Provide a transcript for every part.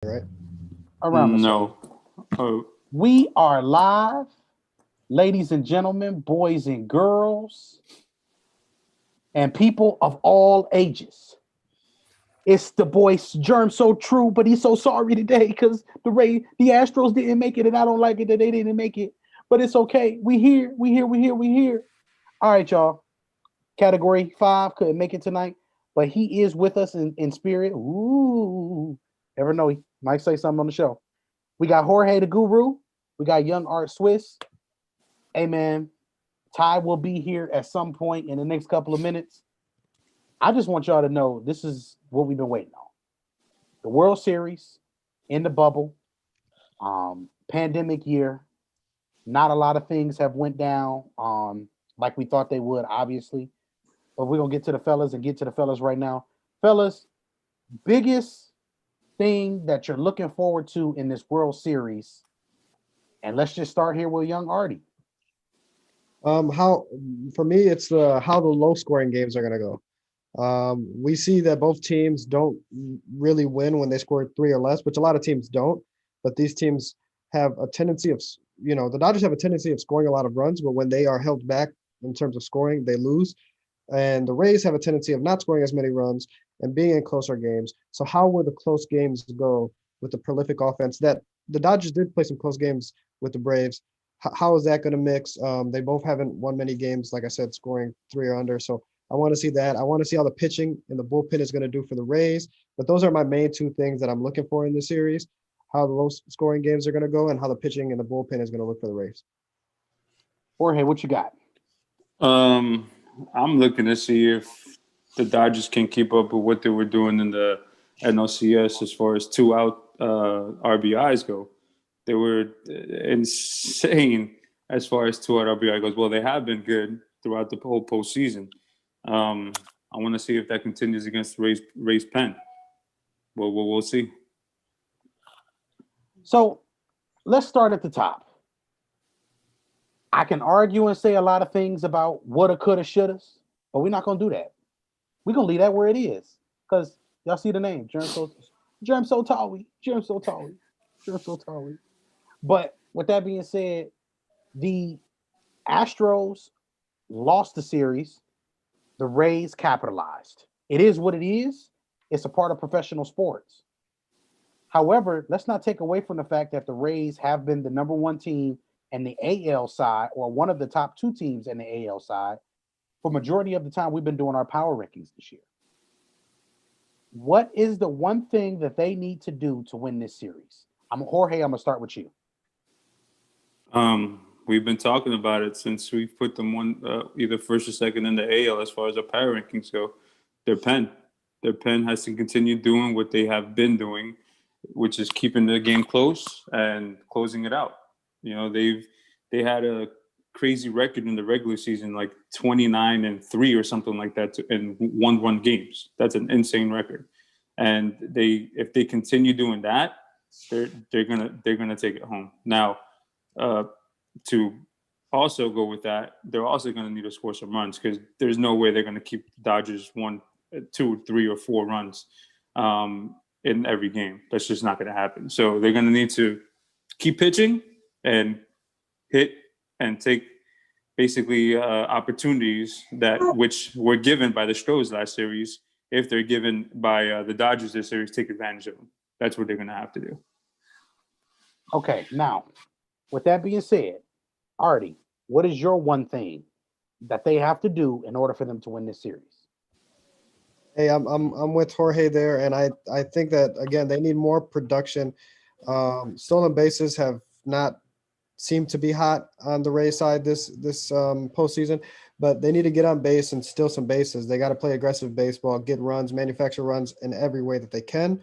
right? Around the circle. No. Oh, We are live, ladies and gentlemen, boys and girls, and people of all ages. It's the boy Germ so true, but he's so sorry today because the Astros didn't make it, and I don't like it that they didn't make it. But it's okay. We here, we here, we here, we here. All right, y'all. Category 5 couldn't make it tonight, but he is with us in spirit. Ooh, never know. He might say something on the show. We got Jorge the Guru. We got Young Art Swiss. Hey man, Ty will be here at some point in the next couple of minutes. I just want y'all to know this is what we've been waiting on. The World Series in the bubble, pandemic year. Not a lot of things have went down like we thought they would, obviously. But we're gonna get to the fellas and get to the fellas right now. Fellas, biggest thing that you're looking forward to in this World Series, and let's just start here with young Artie. How for me, it's the how the low scoring games are gonna go. We see that both teams don't really win when they score three or less, which a lot of teams don't. But these teams have a tendency of, the Dodgers have a tendency of scoring a lot of runs, but when they are held back in terms of scoring, they lose. And the Rays have a tendency of not scoring as many runs and being in closer games. So how will the close games go with the prolific offense that the Dodgers did play some close games with the Braves? How is that going to mix? They both haven't won many games, like I said, scoring three or under. So I want to see that. I want to see how the pitching and the bullpen is going to do for the Rays. But those are my main two things that I'm looking for in the series: how the low scoring games are going to go and how the pitching and the bullpen is going to look for the Rays. Jorge, what you got? um, I'm looking to see if the Dodgers can keep up with what they were doing in the NLCS as far as two out RBIs go. They were insane as far as two out RBI goes. Well, they have been good throughout the whole postseason. I want to see if that continues against Rays Penn. Well, we'll see. So let's start at the top. I can argue and say a lot of things about woulda, coulda, shouldas, but we're not gonna do that. We're gonna leave that where it is. Because y'all see the name, Germ so tall, Germ so tall, Germ so tall. But with that being said, the Astros lost the series. The Rays capitalized. It is what it is. It's a part of professional sports. However, let's not take away from the fact that the Rays have been the number one team in the AL side, or one of the top two teams in the AL side, for majority of the time we've been doing our power rankings this year. What is the one thing that they need to do to win this series? I'm Jorge. I'm gonna start with you. We've been talking about it since we've put them one either first or second in the AL as far as our power rankings go. Their pen, their pen has to continue doing what they have been doing, which is keeping the game close and closing it out. They had a crazy record in the regular season, like 29-3 or something like that, in one games. That's an insane record. And if they continue doing that, they're gonna take it home. Now, to also go with that, they're also going to need to score some runs, because there's no way they're going to keep Dodgers 1, 2, 3, or 4 runs in every game. That's just not going to happen. So they're going to need to keep pitching and hit and take basically opportunities that which were given by the Stros last series. If they're given by the Dodgers this series, take advantage of them. That's what they're going to have to do. Okay, now, with that being said, Artie, what is your one thing that they have to do in order for them to win this series? Hey, I'm with Jorge there, and I think that again they need more production. Stolen bases have not seemed to be hot on the Rays side this postseason, but they need to get on base and steal some bases. They got to play aggressive baseball, get runs, manufacture runs in every way that they can.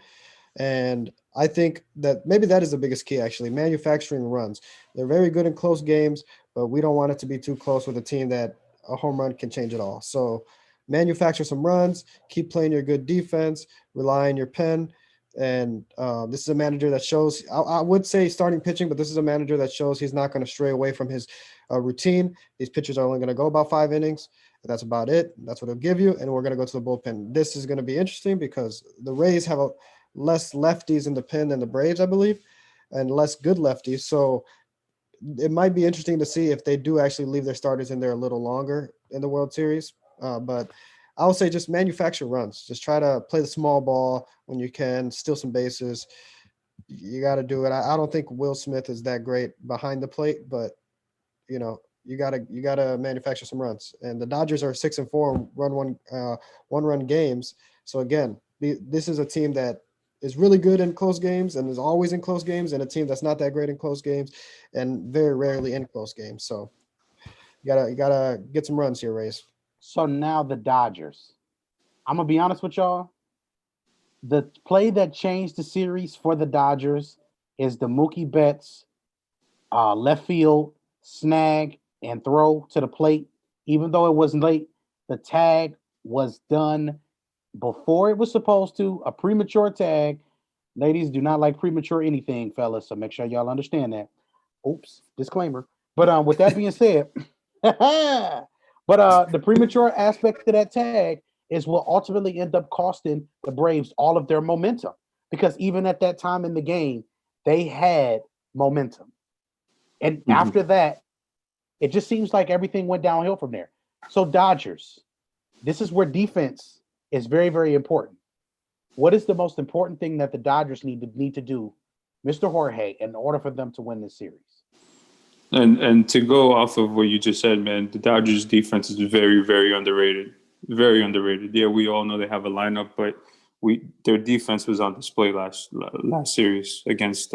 And I think that maybe that is the biggest key, actually, manufacturing runs. They're very good in close games, but we don't want it to be too close with a team that a home run can change it all. So manufacture some runs, keep playing your good defense, rely on your pen. And this is a manager that shows, I would say starting pitching, but this is a manager that shows he's not going to stray away from his routine. These pitchers are only going to go about 5 innings. And that's about it. That's what he'll give you. And we're going to go to the bullpen. This is going to be interesting because the Rays have less lefties in the pen than the Braves, I believe, and less good lefties. So it might be interesting to see if they do actually leave their starters in there a little longer in the World Series. But I would say just manufacture runs. Just try to play the small ball when you can, steal some bases. You got to do it. I don't think Will Smith is that great behind the plate, but you gotta manufacture some runs. And the Dodgers are 6-4 one run games. So again, this is a team that is really good in close games and is always in close games, and a team that's not that great in close games and very rarely in close games. So you gotta get some runs here, Rays. So now the Dodgers. I'm gonna be honest with y'all. The play that changed the series for the Dodgers is the Mookie Betts left field snag and throw to the plate. Even though it was late, the tag was done before it was supposed to. A premature tag. Ladies do not like premature anything, fellas. So make sure y'all understand that. Oops, disclaimer. But with that being said, the premature aspect of that tag is will ultimately end up costing the Braves all of their momentum, because even at that time in the game, they had momentum. And after that, it just seems like everything went downhill from there. So Dodgers, this is where defense is very, very important. What is the most important thing that the Dodgers need to do, Mr. Jorge, in order for them to win this series? And to go off of what you just said, man, the Dodgers defense is very, very underrated. Very underrated. Yeah, we all know they have a lineup, but their defense was on display last series against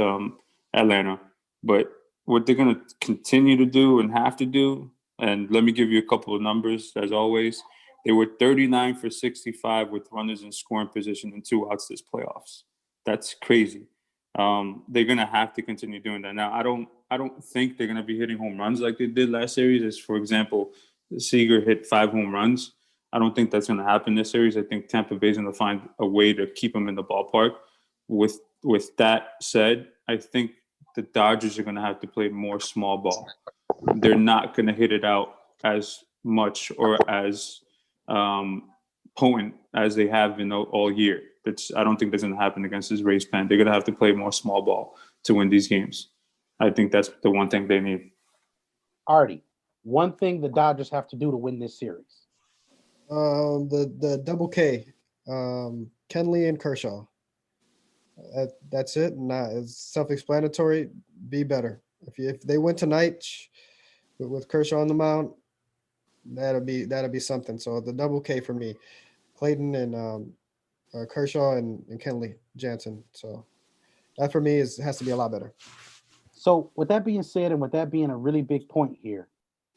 Atlanta. But what they're gonna continue to do and have to do, and let me give you a couple of numbers as always. They were 39 for 65 with runners in scoring position and 2 outs this playoffs. That's crazy. They're gonna have to continue doing that. Now, I don't think they're gonna be hitting home runs like they did last series. As for example, Seager hit 5 home runs. I don't think that's gonna happen this series. I think Tampa Bay's gonna find a way to keep them in the ballpark. With that said, I think the Dodgers are gonna have to play more small ball. They're not gonna hit it out as much or as potent as they have been all year. I don't think that's going to happen against this Rays pen. They're going to have to play more small ball to win these games. I think that's the one thing they need. Artie, one thing the Dodgers have to do to win this series. The double K, Kenley and Kershaw. That's it. It's self-explanatory. Be better. If they win tonight with Kershaw on the mound, that'll be something. So the double K for me, Clayton and Kershaw and Kenley Jansen. So that for me has to be a lot better. So with that being said, and with that being a really big point here,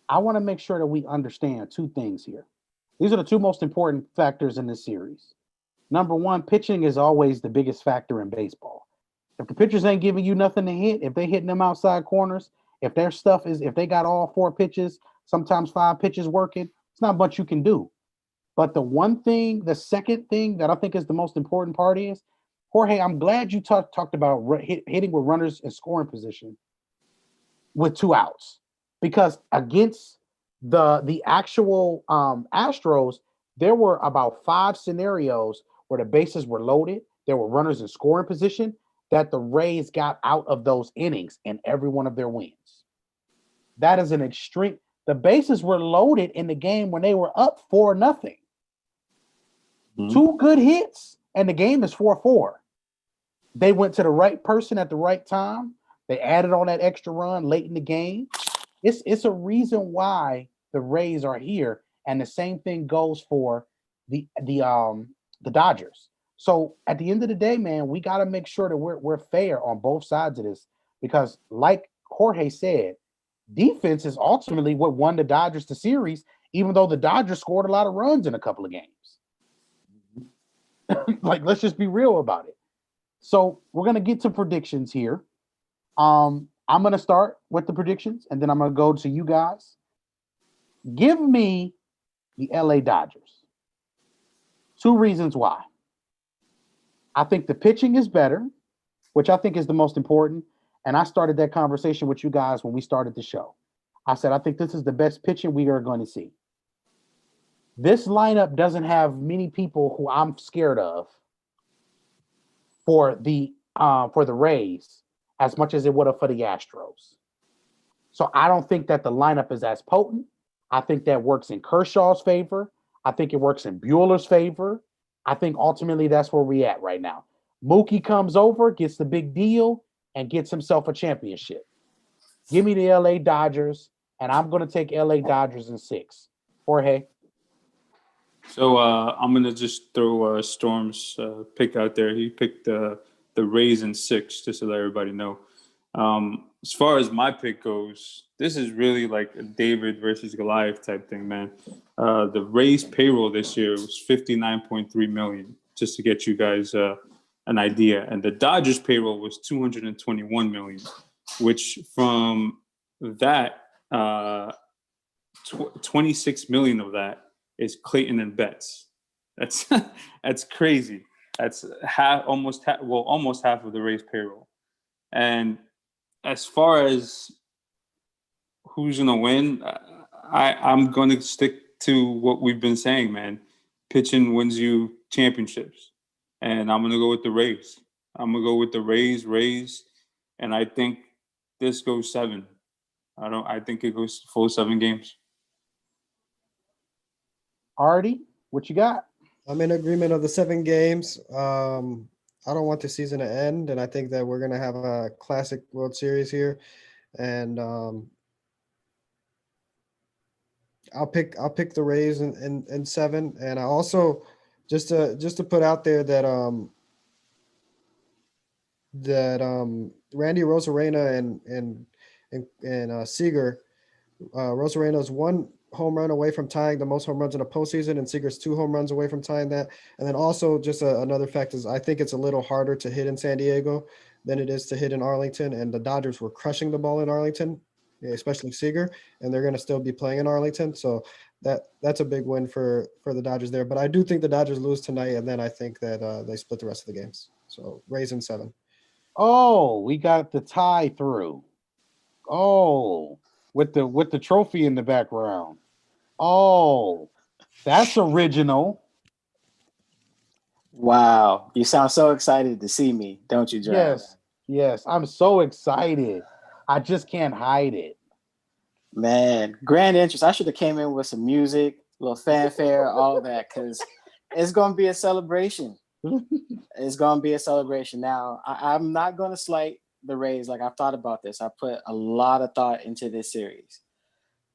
I want to make sure that we understand 2 things here. These are the 2 most important factors in this series. Number 1, pitching is always the biggest factor in baseball. If the pitchers ain't giving you nothing to hit, if they hitting them outside corners, if they got all 4 pitches, sometimes 5 pitches working, it's not much you can do. But the second thing that I think is the most important part is, Jorge, I'm glad you talked about hitting with runners in scoring position with 2 outs, because against the actual Astros, there were about 5 scenarios where the bases were loaded, there were runners in scoring position, that the Rays got out of those innings in every one of their wins. That is an extreme. The bases were loaded in the game when they were up 4-0. 2 good hits, and the game is 4-4. They went to the right person at the right time. They added on that extra run late in the game. It's a reason why the Rays are here, and the same thing goes for the Dodgers. So at the end of the day, man, we got to make sure that we're fair on both sides of this, because like Jorge said, defense is ultimately what won the Dodgers the series, even though the Dodgers scored a lot of runs in a couple of games. Like, let's just be real about it. So we're going to get to predictions here. I'm going to start with the predictions, and then I'm going to go to you guys. Give me the LA Dodgers. 2 reasons why. I think the pitching is better, which I think is the most important. And I started that conversation with you guys when we started the show. I said, I think this is the best pitching we are going to see. This lineup doesn't have many people who I'm scared of. for the Rays as much as it would have for the Astros. So I don't think that the lineup is as potent. I think that works in Kershaw's favor. I think it works in Bueller's favor. I think ultimately that's where we at right now. Mookie comes over, gets the big deal, and gets himself a championship. Give me the LA Dodgers, and I'm going to take LA Dodgers in 6. Jorge. So I'm gonna just throw Storm's pick out there. He picked the Rays in 6, just to let everybody know. As far as my pick goes, this is really like a David versus Goliath type thing, man. The Rays payroll this year was $59.3 million, just to get you guys an idea, and the Dodgers payroll was $221 million, which from that 26 million of that is Clayton and Betts. That's that's crazy. That's almost half of the Rays payroll. And as far as who's gonna win, I'm gonna stick to what we've been saying, man. Pitching wins you championships, and I'm gonna go with the Rays. I'm gonna go with the Rays, and I think this goes 7. I think it goes full 7 games. Artie, what you got? I'm in agreement of the 7 games. I don't want the season to end, and I think that we're gonna have a classic World Series here. And I'll pick the Rays in 7. And I also just to put out there that Randy Rosarena and Seager, Rosarena's 1 home run away from tying the most home runs in a postseason, and Seager's 2 home runs away from tying that. And then also just another fact is I think it's a little harder to hit in San Diego than it is to hit in Arlington. And the Dodgers were crushing the ball in Arlington, especially Seager, and they're going to still be playing in Arlington. So that's a big win for the Dodgers there. But I do think the Dodgers lose tonight, and then I think that they split the rest of the games. So Rays in 7. Oh, we got the tie through. Oh, with the trophy in the background. Oh, that's original. Wow. You sound so excited to see me, don't you, John? Yes. I'm so excited. I just can't hide it. Man, grand interest. I should have came in with some music, a little fanfare, all that, because it's going to be a celebration. It's going to be a celebration. Now, I'm not going to slight the Rays. Like, I've thought about this. I put a lot of thought into this series.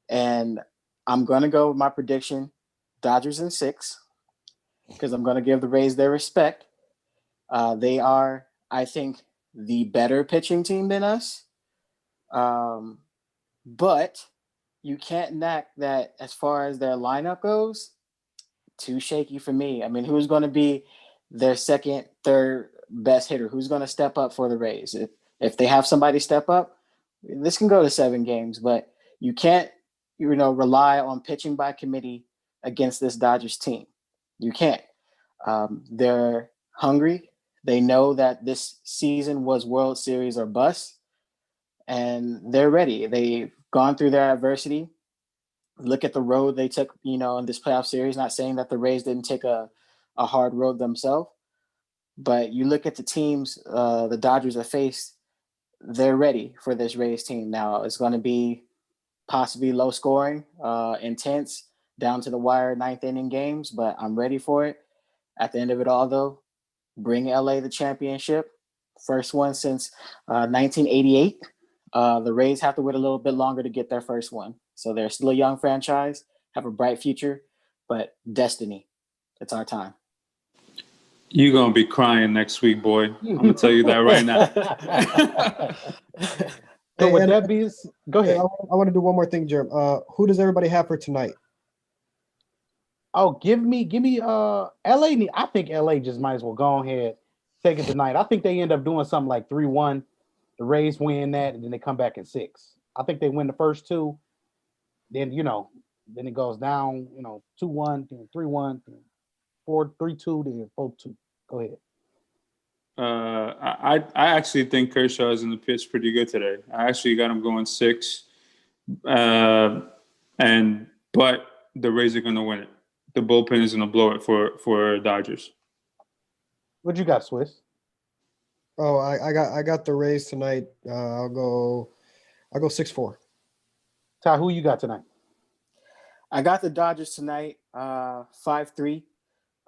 And I'm going to go with my prediction, Dodgers in 6, because I'm going to give the Rays their respect. They are, I think, the better pitching team than us. But you can't knock that as far as their lineup goes. Too shaky for me. I mean, who's going to be their second, third best hitter? Who's going to step up for the Rays? If they have somebody step up, this can go to 7 games. But you can't, rely on pitching by committee against this Dodgers team. You can't. They're hungry. They know that this season was World Series or bust, and they're ready. They've gone through their adversity. Look at the road they took, in this playoff series. Not saying that the Rays didn't take a hard road themselves, but you look at the teams the Dodgers have faced, they're ready for this Rays team. Now, it's going to be possibly low scoring, intense, down to the wire 9th inning games, but I'm ready for it. At the end of it all, though, bring LA the championship. First one since 1988. The Rays have to wait a little bit longer to get their first one. So they're still a young franchise, have a bright future, but destiny. It's our time. You're going to be crying next week, boy. I'm going to tell you that right now. So with that being, go ahead. I want to do one more thing, Jerm. Who does everybody have for tonight? Oh, give me LA. I think LA just might as well go ahead, take it tonight. I think they end up doing something like 3-1. The Rays win that, and then they come back in 6. I think they win the first 2. Then then it goes down, 2-1, then 3-1, then 4-3-2, then 4-2. Go ahead. I actually think Kershaw is in the pitch pretty good today. I actually got him going 6, but the Rays are going to win it. The bullpen is going to blow it for Dodgers. What you got, Swiss? Oh, I got the Rays tonight. I'll go 6-4. Ty, who you got tonight? I got the Dodgers tonight, 5-3.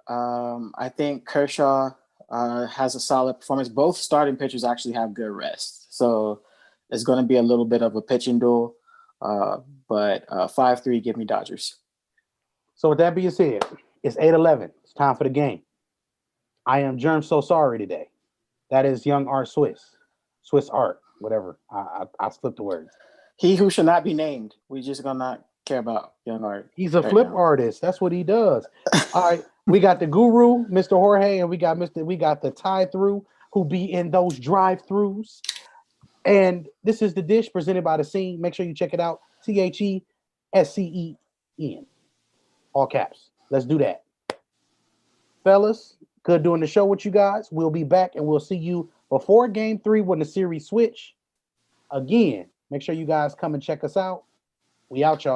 I think Kershaw has a solid performance. Both starting pitchers actually have good rest. So it's going to be a little bit of a pitching duel. But 5-3, give me Dodgers. So with that being said, it's 8:11. It's time for the game. I am Germ so sorry today. That is Young Art Swiss Art, whatever. I flipped the words. He who should not be named. We just gonna not care about Young Art. He's a right flip now. artist. That's what he does. All right, we got the guru, Mr. Jorge, and we got the tie through who be in those drive-throughs. And this is the dish presented by the Scene. Make sure you check it out. THESCEN. All caps. Let's do that. Fellas, good doing the show with you guys. We'll be back and we'll see you before game 3 when the series switch. Again, make sure you guys come and check us out. We out, y'all.